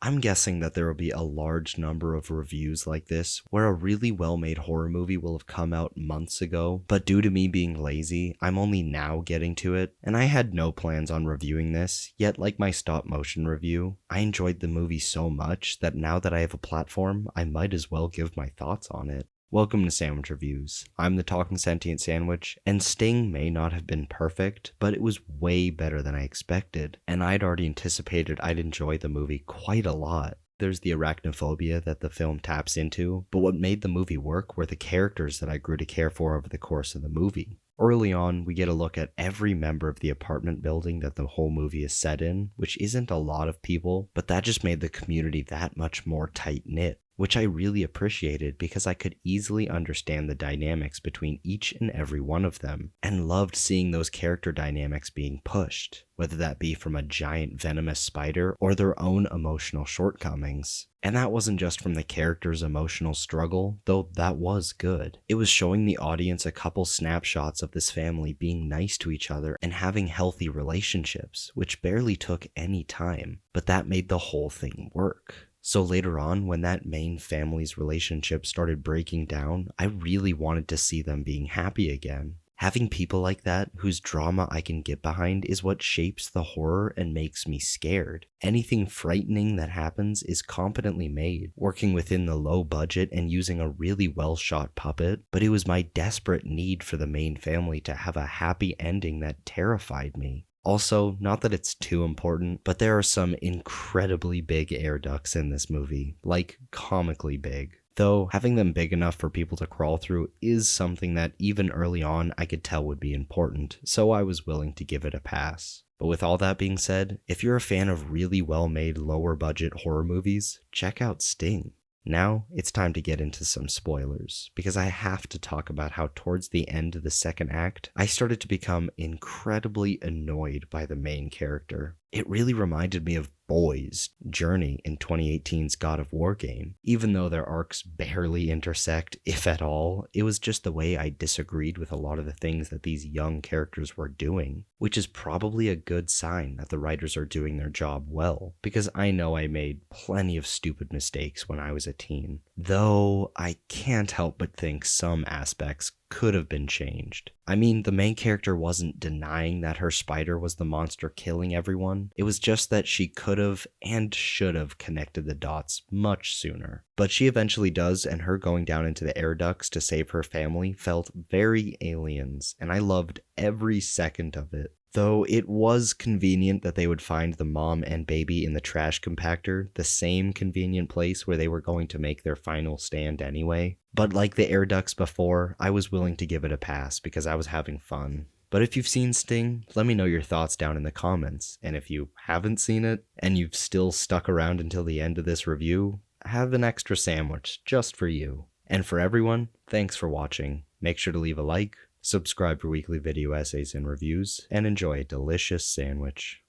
I'm guessing that there will be a large number of reviews like this where a really well-made horror movie will have come out months ago, but due to me being lazy, I'm only now getting to it, and I had no plans on reviewing this, yet like my stop motion review, I enjoyed the movie so much that now that I have a platform, I might as well give my thoughts on it. Welcome to Sandwich Reviews. I'm the Talking Sentient Sandwich, and Sting may not have been perfect, but it was way better than I expected, and I'd already anticipated I'd enjoy the movie quite a lot. There's the arachnophobia that the film taps into, but what made the movie work were the characters that I grew to care for over the course of the movie. Early on, we get a look at every member of the apartment building that the whole movie is set in, which isn't a lot of people, but that just made the community that much more tight-knit, which I really appreciated because I could easily understand the dynamics between each and every one of them, and loved seeing those character dynamics being pushed, whether that be from a giant venomous spider or their own emotional shortcomings. And that wasn't just from the character's emotional struggle, though that was good. It was showing the audience a couple snapshots of this family being nice to each other and having healthy relationships, which barely took any time, but that made the whole thing work. So later on, when that main family's relationship started breaking down, I really wanted to see them being happy again. Having people like that, whose drama I can get behind, is what shapes the horror and makes me scared. Anything frightening that happens is competently made, working within the low budget and using a really well shot puppet, but it was my desperate need for the main family to have a happy ending that terrified me. Also, not that it's too important, but there are some incredibly big air ducts in this movie, like comically big. Though, having them big enough for people to crawl through is something that even early on I could tell would be important, so I was willing to give it a pass. But with all that being said, if you're a fan of really well-made lower budget horror movies, check out Sting. Now, it's time to get into some spoilers, because I have to talk about how towards the end of the second act, I started to become incredibly annoyed by the main character. It really reminded me of Boy's Journey in 2018's God of War game. Even though their arcs barely intersect, if at all, it was just the way I disagreed with a lot of the things that these young characters were doing, which is probably a good sign that the writers are doing their job well, because I know I made plenty of stupid mistakes when I was a teen. Though I can't help but think some aspects could have been changed. I mean, the main character wasn't denying that her spider was the monster killing everyone. It was just that she could have and should have connected the dots much sooner. But she eventually does, and her going down into the air ducts to save her family felt very Aliens, and I loved every second of it. Though it was convenient that they would find the mom and baby in the trash compactor, the same convenient place where they were going to make their final stand anyway. But like the air ducts before, I was willing to give it a pass because I was having fun. But if you've seen Sting, let me know your thoughts down in the comments. And if you haven't seen it, and you've still stuck around until the end of this review, have an extra sandwich just for you. And for everyone, thanks for watching. Make sure to leave a like, subscribe for weekly video essays and reviews, and enjoy a delicious sandwich.